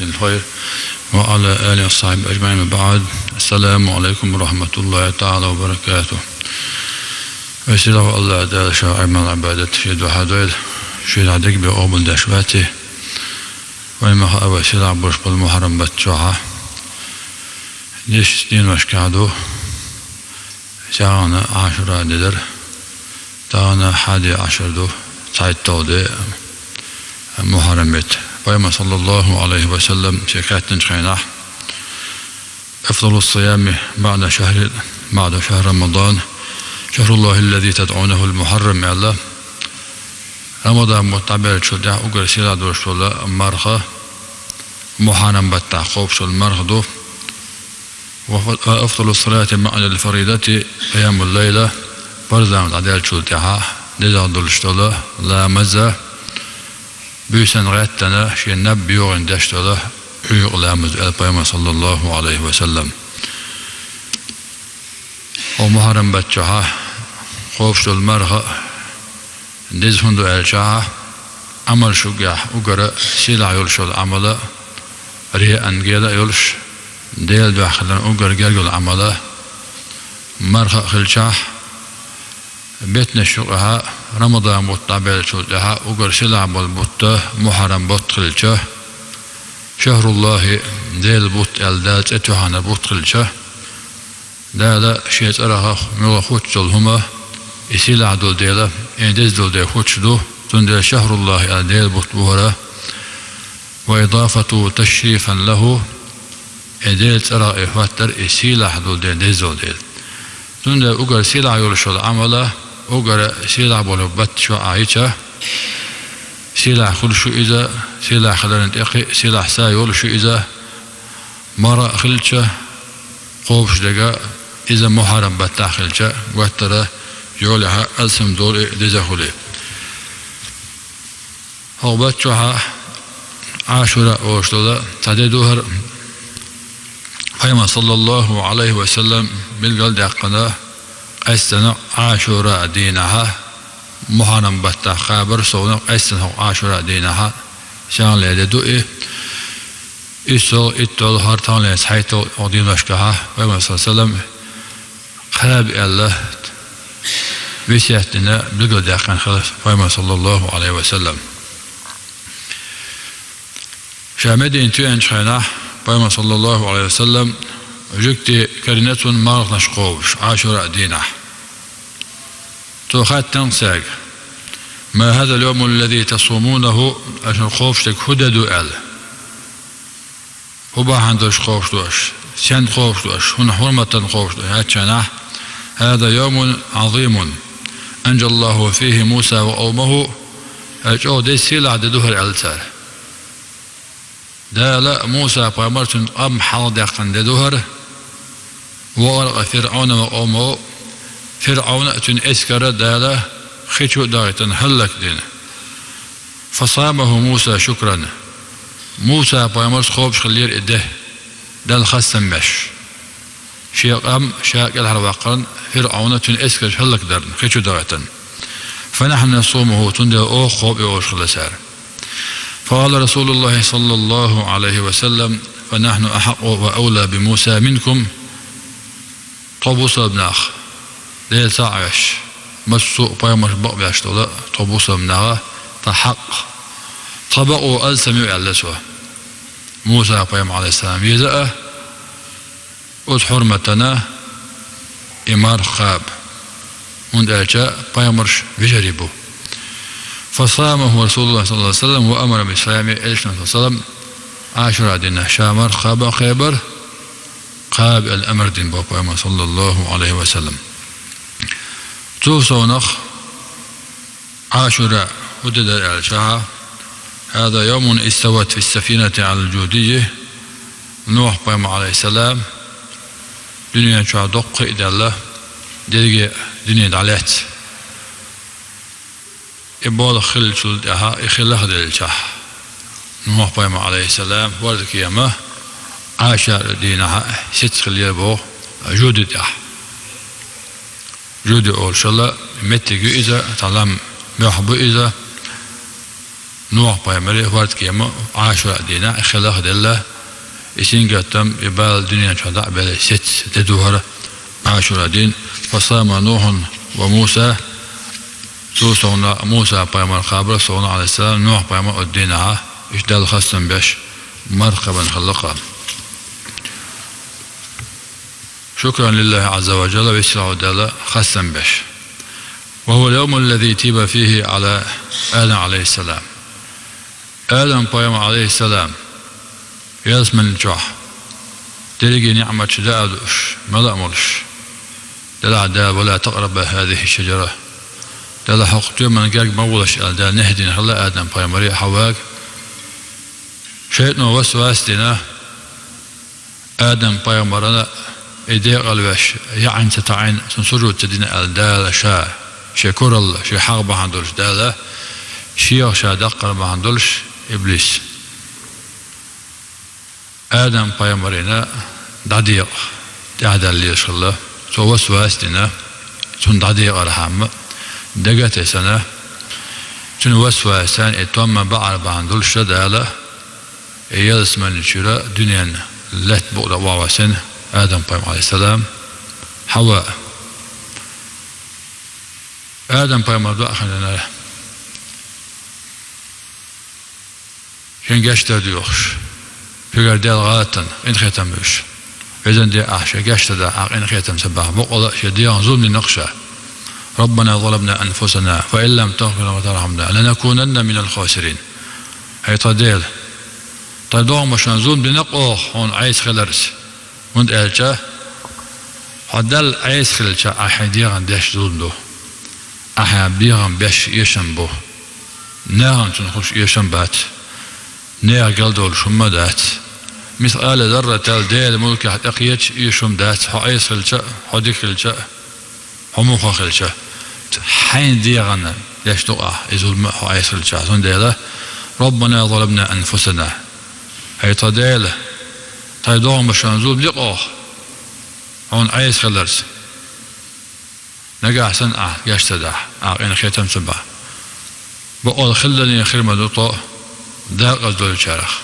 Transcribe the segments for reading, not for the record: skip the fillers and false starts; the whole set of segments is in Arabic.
الخير وعلى آله وصحبه أجمعين. وبعد، السلام عليكم ورحمة الله تعالى وبركاته. وسيله الله تعالى شاعر من العبادة شيد وحدويل شيد عدق بأقبل دشواته وإما أبا سيلا برش بالمحرم بتشوعه ليش دين وشكادو ساعنا 10 ندر تانا 11 دو تعيد تودي محرم بيت ويما صلى الله عليه وسلم شكات نشخيناه أفضل الصيام بعد شهر رمضان شهر الله الذي تدعونه المحرم يا الله رمضان متعبير شلده أقر سيلا دور شلده مرخة محرم بالتعقوب شل مرخ دو وأفضل الصلاة بعد الفريضة قيام الليلة برزان عدال شلده نزال دول شلده لا مزة بيسن غيتنا شي نبيو عندش تله يغلامز البيما صلى الله عليه وسلم ومحرم بتشها خوفش المرغة ندز هندو الشها عمل شجاع وقرأ سيلا يلش العمل ريا أنجيلا يلش ديل داخلنا وقرأ جل العمل مرغة خلشاه بيتنا شقها رمضان متعبير شلها وقر سلع بالبطة محرم بط خلشه شهر الله ديل بط الدات اتوحنا بط خلشه لا شيء تراها مغا خوتش الهما يسيلع دول ديلا اندز دول ديل خوتش دو تندل شهر الله ديل بط بهرة وإضافة تشريفا له ديل ترى إخواتر يسيلع دول ديل ديز دول ديل تندل وقر سلع يولش العمله وقرأ سيلع بولبت شو عايشة سيلع خل شو إذا سيلع خلنا نتقي سيلع سايول شو إذا مرة خلشة قوبش دقا إذا محرم بتاع خلشة وترى يولها ألسم دول دزخولي هو بتشوها عاشوراء وشلولا تعددوهر فيما صلى الله عليه وسلم بالقلد قناه أستنى عاشوراء دينها محرم بتا خابر سونا أستنى عاشوراء دينها شان لدوئي إسو إتول هارتان ليس حيث أدين وشكها وما صلى الله عليه وسلم خلاب الله بسيحتنا بلقل داقان خلف وما صلى الله عليه وسلم شامدين توين شخينا وما صلى الله عليه وسلم جكتي كرنة مارغ نشقوش عاشوراء دينه توخات تنساق ما هذا اليوم الذي تصومونه عشان خوفشتك هددو ال وبا عندش خوفش دوش سين خوفش دوش هنا حرمة خوفش دوش هذا يوم عظيم أنجى الله فيه موسى وقومه أجو دي سيلع دي دوهر التار دا لا موسى بامرتن أم حاضقا دي دوهر وغرق فرعون وقومه فرعون تن اسكر داله خيشو دايتن هلك دين فصامه موسى شكرا موسى بامرت خوبش خلير اده دال خسن مش شيقام شاك الحرواقرن فرعون تن اسكر هلك درن خيشو دايتن فنحن نصومه تندل او خوب اوش خلسار فقال رسول الله صلى الله عليه وسلم فنحن أحق وأولى بموسى منكم طبوس ابناخ ديل ساعش مسوق بيمش بقبيش طلا طبوس ابناخ تحق طبقوا ألسمي ألسوا موسى بيم عليه السلام يزأ أد حرمتنا إمار خاب من أجاء بيمرش بجربه فصامه رسول الله صلى الله عليه وسلم وأمر بصيامه صلى الله عليه وسلم عاشوراء دينه شامر خاب خيبر قاب الأمر دين بابا صلى الله عليه وسلم توسونخ عاشوراء هدد الشعى هذا يوم استوت في السفينة على الجودية نوح بابا عليه السلام دنيا شعى دق إذا الله دلقي دنيا دعلات إبال خل شلدها إخلاق دلشاه نوح بابا عليه السلام ورد كيامه عاشر دينها ست خليه بو جودته جود أول شلا متجو إذا تعلم محبو إذا نوح بايمري وارد كيما عاشوراء دينا خلاق دلله إسين قتم يبال دنيا شدع بلا ست تدوهر عاشوراء دين فصام نوح وموسى سوسونا موسى بايمر خابر صونا عليه السلام نوح بايمر الدينها إشدال خصم بش مرقبا خلقا شكرا لله عز وجل ويسرع دالا خصم بش وهو اليوم الذي تيب فيه على آدم عليه السلام آدم بايمر عليه السلام يسمن الجوح تلقي نعمة شدادش ملا ملش دلا دا ولا تقرب هذه الشجرة دلا حق من جاك مولش دا نهدين هلا آدم بايمري حواك شيطنا وسواس دينا آدم بايمرنا إيدي قلبش يعني تتعين سنسرو تدينا الدالة شكر الله شي حق بحندولش دالة شيخ شادق بحندولش إبليس آدم بايمرنا داديق دادا اللي يشغله سو وسواس دينا سن داديق الحام دقت سنة سن وسواسان اتوما بعر بحندولش دالة يلس من الشراء دنيا لا تبقى وعواسن آدم عليه السلام حواء آدم مرضى خلنا شن قشت ديوخش في قردال غلطا إن ختمش إذن دي أحشى قشت دا إن ختم سباه بقضاء شديا ظلم لنقشة ربنا ظلمنا أنفسنا فإن لم تغفر وترحمنا لنكونن من الخاسرين هي تديل تدوم مشان ظلم لنقوه هون عايز خلرس وند ألجا حدل عايز خلرس أحديغان داش ظلم دو أحبيغان باش يشن بو ناغن تنخش يشن بات ناغ قلدول شمدات مثل آل ذرة تال ديل ملك حتقيت يشم دات عايز خلرس حديك خلرس حموخ خلرس حين ديغان داش تقع يظلم عايز خلرس هون ديلا ربنا ظلمنا أنفسنا هي تديله تيدوم مشان ظلم لقوه هون عايز خلرس نجا أحسن يشتدع إن ختم سبع بقول خلني خير مدوطو داق الدول شارخ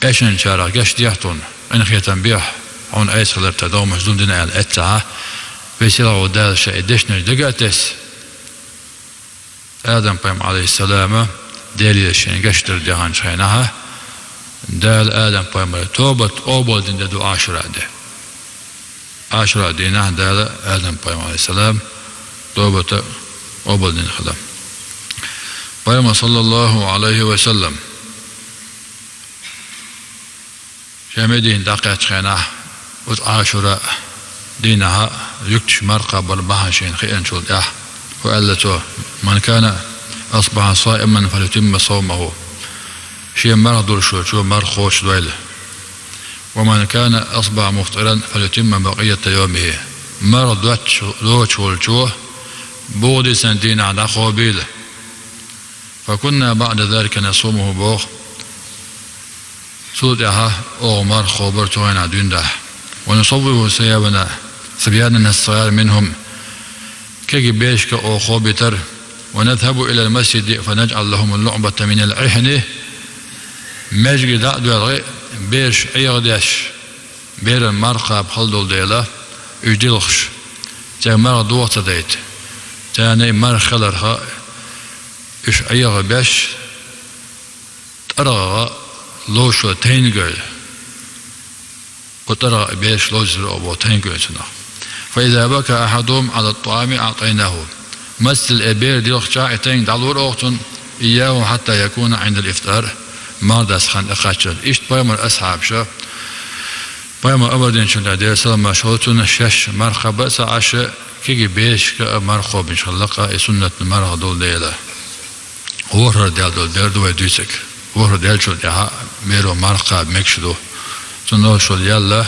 إيشن شارخ جش ديحتون إن ختم بيح هون عايز خلر تدوم مشلون دنا الأتعة بيصير ودال شيء دشنا دقاتس آدم عليه السلام دالي الشين جشتر دهان شينها دال آدم توبة أول دين دو عشرة دينه دال آدم عليه السلام توبة أول دين خدم بيما صلى الله عليه وسلم شامدين دقيت خينه عشرة دينها يكتش مرقى بربها شين خيان شود وقالته من كان أصبح صائما فليتم صومه شيء مرض شو مرخوش دويله ومن كان أصبح مفطرا فليتم بقية يومه مرض دوتش والجوه بودي سنتين على خوبيله فكنا بعد ذلك نصومه بوخ سودها أو مرخو برتوين عدين ده ونصوبه سبياننا الصغار منهم كي بيشك أو خوبتر ونذهب إلى المسجد فنجعل لهم اللعبة من العهن مجد دعوة بيش أيغداش بير المرقى بخلدول ديلا يجدلخش جاء مرق دوغة ديت جاء مر خلرها إش أيغ باش ترغى لوشو تينجل وترغى بيش لوزر أبو تينجل فإذا بكى أحدهم على الطعام أعطيناه مثل الأبير ديلخ شاعتين دعور أختن إياه حتى يكون عند الإفطار ما داسخان أخاتشل إيش بايمر أصحاب شو بايمر أبردين شو لديه سلام شوتون شش مرخبة سعش كي بيش كمرخوب إن شاء الله سنة مرخ دول ديلا ورر ديال دول ديردو ويدوسك ورر ديال شو ديها ميرو مرخب مكشدو تنو شو يلا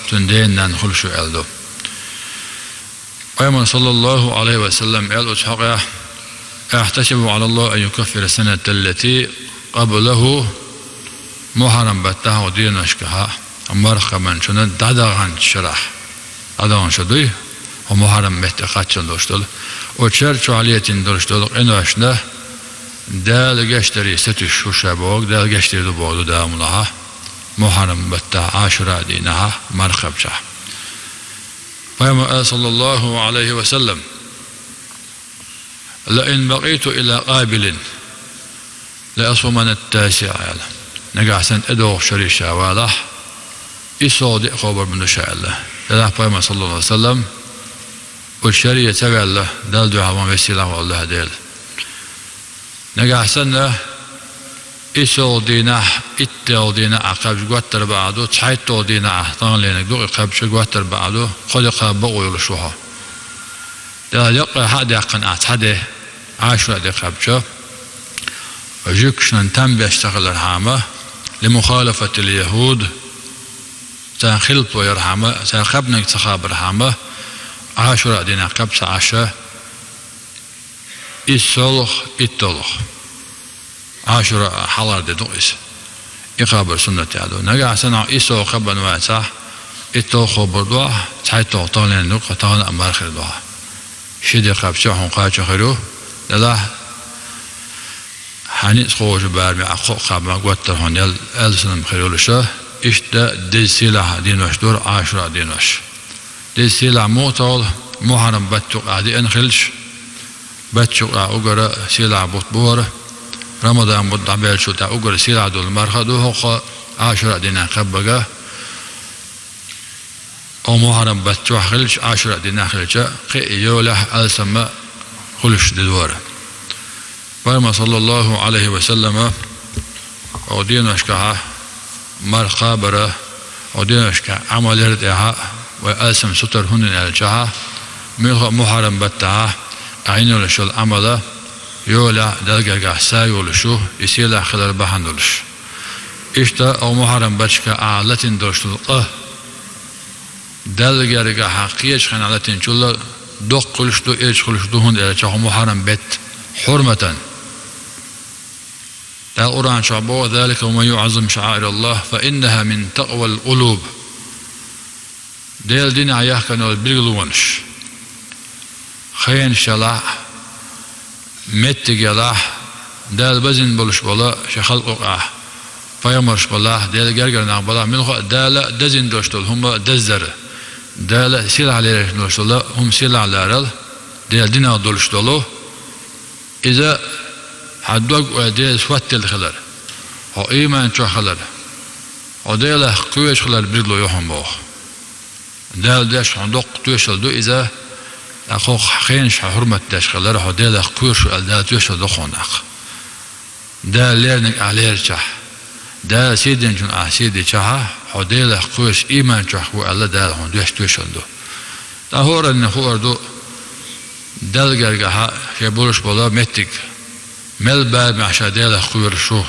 تندين ننخل شو يلدو بايمر صلى الله عليه وسلم قال أتحقه أحتسب على الله أن يكفر السنة التي قبله محرم بتها ودين أشكها مرخبا شنو دادغان شرح دادغان شدوي ومحرم بتقات شندوشتل وشرط عليتين دوشتل إنه أشنا دال قشتري ستش وشابوك دال قشتري دبوغ دام لها محرم بتا عاشوراء دينها مرخب شح فيما صلى الله عليه وسلم لئن بقيت إلى قابل لأصومن التاسع نقع سنت أدوغ شري شاواله إصودي خبر من شاء الله إذا فيما صلى الله عليه وسلم والشريعة تبع الله دال دعا ومسيلة والله ديل نقع سنة إصودينا إتودينا عقب جواتر بعدو تحيتودينا عطان لينك دوغ قبش جواتر بعدو خلق بقو يلشوها دال يقع حد يقن أتحده عاشوا دي قبشة وجيكشن تنبي اشتغل الحامة لمخالفة اليهود تنخلط ويرحمة تنخبنك تخاب الحامة عاشوا دينا قبشة عشاء إسولخ إتولخ عاشوا حلار دي دوئس إقابر سنة تعالو نقع سنة إسو قبن واتح إتولخ بردوح تحيطو طالين نقع طالين أمار خردوح شدي قبشة حنقاة خيرو لا حنيت خوش بارمي عقو قابل قوتر هون يل ألسنم خيرول شاه إشتا دي سيلة دين وش دور عاشرة دين وش دي سيلة موطول محرم باتوق عادي انخلش باتوق أقرأ سيلة بطبور رمضان بطبيل شو تا أقرأ سيلة دول مرخدو هو عاشرة دين قبقة أو محرم باتوق خلش عاشرة دين خلش قي يوله ألسم خلش ددوره فيما صلى الله عليه وسلم ودين وشكها مرقابرة ودين وشكها عمل يردها وألسم ستر هن الجها محرم بتها عين لشو العمل يولا دلقا سايو لشو يسيلا خلال بحن دلش إشتا أو محرم بشكا أعلتين دلش دلقا رقا حقيش خان أعلتين شولا دوق قلشتو إيش قلشتو هن الجها محرم بت حرمة القرآن شعبه ذلك وما يعظم شعائر الله فإنها من تقوى القلوب ديل دين عياه كانوا البلغلونش خين شلاح مت جلاح دال بزن بلش بلا شخلق فيمرش بلا ديل جرجر نعم بلا منخ دال دزن دوشتول هم دزر دال سيل على دوشتول هم سيل على رل ديل دين دولشتولو إذا حدوق وديل سوات الخلر هو إيمان شو خلر وديله قويش خلر بيدلو يوهم بوخ دال داش عندك توشل دو إذا أخو خينش حرمة داش خلر هو ديله قويش دال توشل دو خونق دال ليرنك عليه شح دال سيدن جن سيدي شها هو ديله قويش إيمان شح والله دال هون دوش توشل دو تهور إن هو دو دال جرجها يبولش بلا متك مل بار معشا ديله خوير شو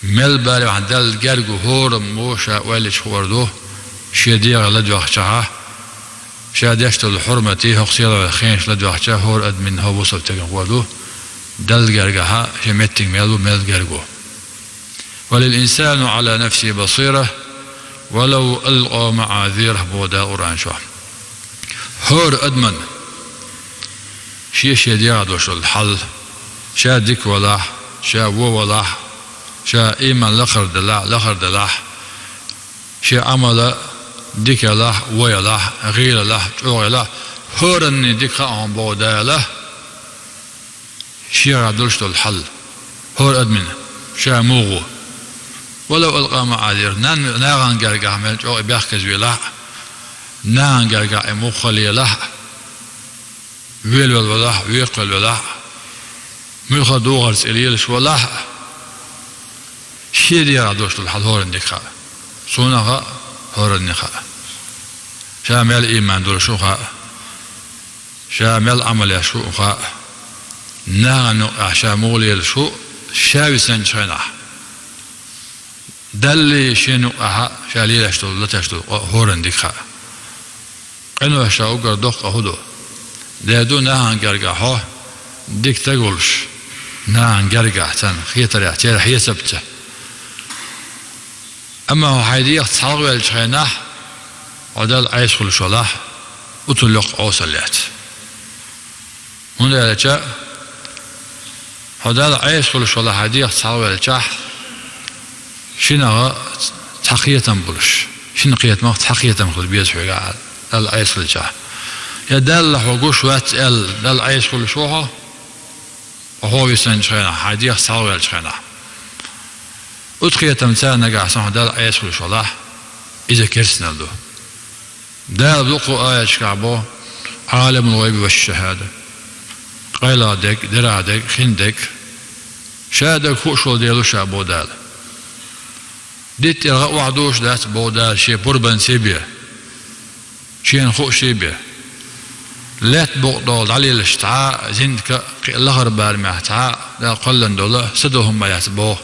مل بار عن دل جرجو هورم موشا ولش خوردو شديغ لدوخشها شادشت الحرمتي هقصير الخينش لدوخشها هور ادمن هو وصل تجنودو دل جرجها شمتك ملو مل جرجو وللإنسان على نفسه بصيرة ولو ألقى معاذيره بودا أورانشو هور أدمن شي شديغ دوش الحل شا ديك ولا شا ولا شا إيمان لخر دلاح شا عمل ديك لا ويلا غير لا ويلا هورني ديك عن بودا له شي عدلشت الحل هور أدمن شا موغو ولو ألقى معاذير نان جرجع من أو بيحكز ولا نان جرجع مخلي له ويل ولا ويقل ولا ملخا دوغرس إليلش ولا شيدي عدوشت الحل هور النخاء صونها هور النخاء شامل إيمان دولشوخا شامل عمل يشوخا نانو شامولي الشو شاوي سنشينا دلي شنو شالي يشتول لا تشتول هور النخاء قنو شاوغر دوق هدو دادو نهان جرجعه ديك تقولش نان جرجع تن خيتر يحتاج حيسبته أما هو حيدي يتصالح الشيناه ودال عيش كل شلاح وتلق أوصلات هنا جاء هذا عيش كل شو الله هديه صار الجح شنو تحقية بلش شنو قية ما تحقية مخل بيز حاجة دل عيش الجح يا دل حقوش وات ال دل عيش كل شوها وهو يسنج خينا هديه صار الجحنا أتقية مثال نجع صح دل عيش كل شو الله إذا كرسنا له دل بلقوا آية شعبه عالم الغيب والشهادة قيلادك درادك خندك شادك خوشو ديالو شعبو دال ديت يلغا وعدوش دات بودال شي بربن سيبيا شين خوش سيبيا لات بوغدول علي الاشتعاء زندك لغر بالمع تعاء دا قلن دولا سدوهم ما يتبوه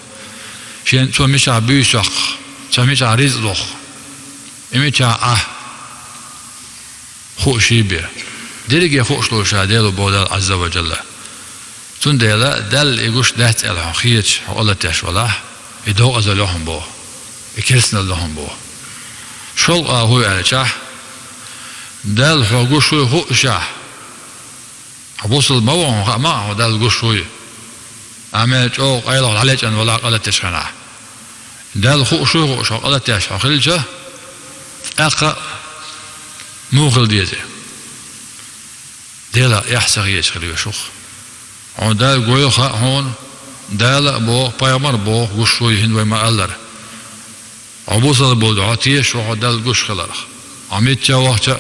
شين تو مشع بيشق تو مشع رزق مشع خوش سيبيا ديرجي خوش لو شاديلو بودال عز وجل تنديلا دل يقوش دات الحقيقة الله تشوله يدو أزلهم بو يكرسنا لهم بو شل هو على شح دل حقوش هو شح حبوس الموضوع ما هو دل قشوي عملت أو قيل عليك أن ولا قلت تشخنا دل خو شو قلت تشخ خلجة أقرأ موغل ديزي ديلا يحسغ يشغل يشوخ هون دال قوي خا هون دال بو بايمر بو قشوي هند وما ألر عبوصل بو دعاتي شو دال قش خلرخ عميت جا وقت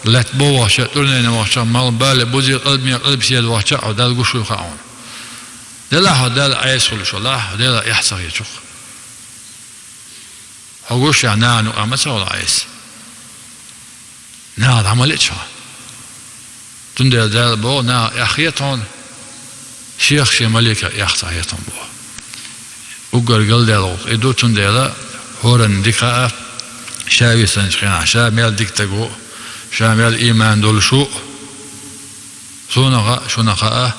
لات بو وقت ترنين وقت مال بال بوزي قلب سيد وقت دال قشوي خا هون دلا دال عيس خل شو الله دلا يحسغ يشوخ هقوش يعني نانو أمسا ولا عيس ناد عملتها تندل دال بو نا أخيتهم شيخ شي ملكة يختاريتهم بو وقر قل دالو إدو تندل هورن ديكا شاوي سنشخنا شامل ديكتاقو شامل إيمان دول شو شونغا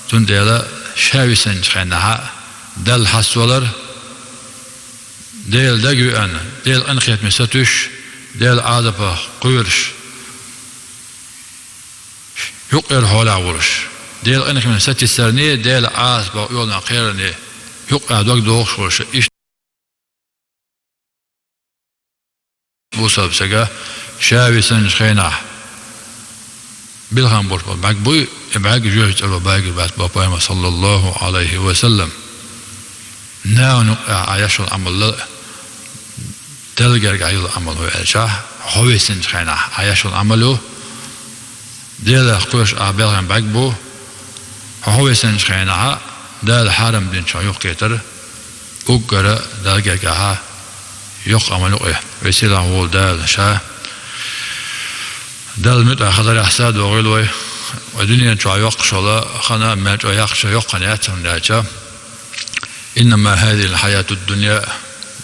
تندل شاوي سنشخنا دل حسولر ديل دقو أنا ديل أنخيت مساتوش ديل عادبا قويرش يقير حولا ورش ديل انك من ستي سرني ديل عاس بقولنا خيرني يقع دوك دوخ ورش ايش بوصل بسجا شاوي سنج خينا بالهم بوربا مقبوي ابعاق جوهج الو باقي بعد بابا صلى الله عليه وسلم ناو نقع عيش العمل تلقى عيل العمل هو عيشاه هو سنج خينا عيش العمل ديل قوش أعبالهم بعقبو هو سنج خيناها دال حرم دين شو يقتر أقرأ دال جاها يق عملوا إيه ويسيل هو دال شا دال متى خضر أحساد وغلوي ودنيا شو يقشلا خنا ما شو يقش يقنياتهم داجا إنما هذه الحياة الدنيا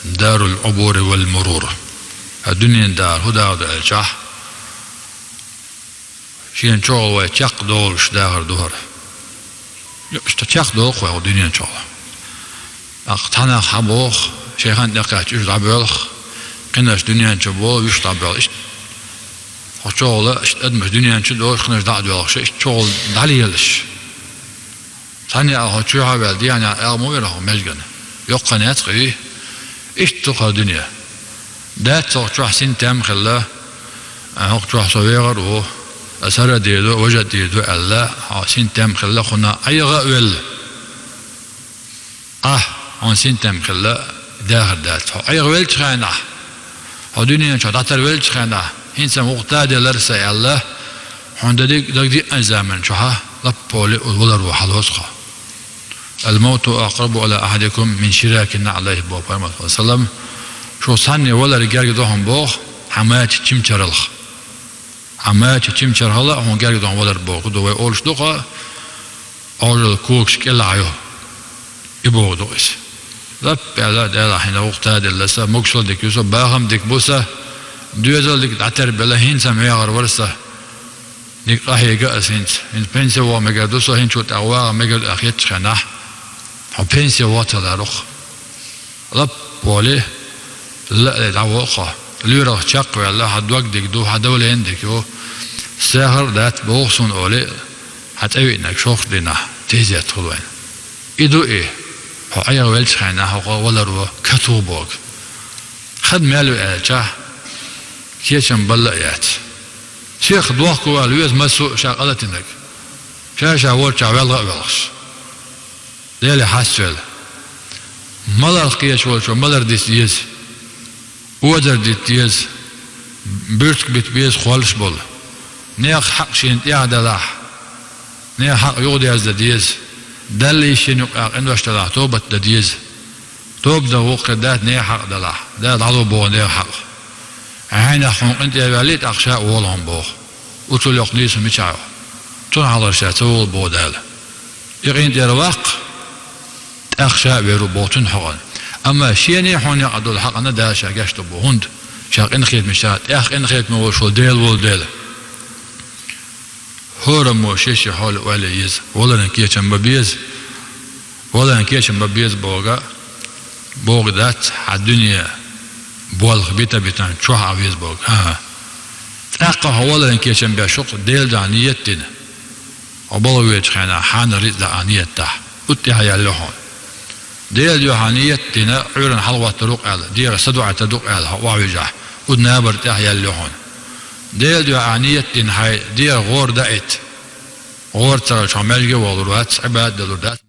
دار العبور والمرور الدنيا دار هو دار الجاه شين شغل ويتشق دول شداغر دهر اشتشق دول قوي الدنيا شغل اقتنا خبوخ شيخان دقات يش دابلخ قناش دنيا شبول يش دابل شغل ادمش دنيا شدول قناش دابل شغل داليلش ثاني اهو شو عبال دي يعني مو له مجن يقنات قوي ايش تقى الدنيا دات تروح سن تام خلا اهو تروح صغير و أسرى ديدو وجد ديدو الله سين تام خلا خنا أيغا أول عن سين تام خلا داخل دات أيغا أول تخانا هدوني شو داتر أول تخانا إنسان وقتا دلرسا الله عند دي أزامن شوها لبولي ولا روح الوسخة الموت أقرب على أحدكم من شراك عليه بابا صلى الله عليه وسلم شو صني ولا رجال دوهم بوخ حماية تشمشرلخ عما تشمشر هلا هون قال يدون ولر بوق دو اولش دوقا اول كوكس كلا عيو يبو دوس لب على دلا حين وقتها دلسا مكسل ديك يوسف باهم ديك بوسا دوزل ديك تعتر بلا هين سمعي غير ورسه ديك راهي قاس هين بنسي و مقدوسو هين شو تاوا مقد اخيت خنا هو بنسي واتلا روخ لب بولي لا دعوقه ليرة شق ولا حدوق ديك دو حدولة عندك يو سهر دات بوخسون أولي حتى إنك شوخ دينا تيجي تقولين إدو إيه هو أي ولش خينا هو ولا رو كتوبوك خد مالو ألجاه كيشن بلعيات شيخ دوخ قوال ويز مسو شاقلتنك شاشا ورشا والغ والغش ليلي حاسوال ملر قيش ولشو ملر ديس ديز ودر ديز بيرتك بيت بيز خالش بول نيخ حق شين يعدلاح نيخ حق يغدي از ديز دلي شين يقاق انو اشتلاح توبت ديز توب دا وقت دات نيخ حق دلاح دات عضو بو نيخ حق عين حق انت يباليت اقشاء وولهم بوخ وتول يقنيس ميشاو تون على شاتول بو دال يغين دير واق اقشاء بيرو بوتن حقن اما شيني حون يقعدوا الحق انا دا شاقشتو بو هند شاق ان خيت مشات اخ ان خيت مو شو ديل ول ديل هورمو شيشي حول ولا يز ولا نكيشن ببيز ولا نكيشن ببيز بوغا بوغ ذات الدنيا بولغ بيتا بيتان شو عاوز بوغ ها تاقه ولا نكيشن بشق ديل دانيتنا وبلو يجخنا حان ريد دانيته اتها يلهون ديل يوحانيتنا عيرن حلوة تروق على دير سدوعة تدوق على واوجه ودنابر تحيا اللهون ديل يوحانيتنا هاي دير غور دائت غور ترى شمالجي والروات عباد دلودات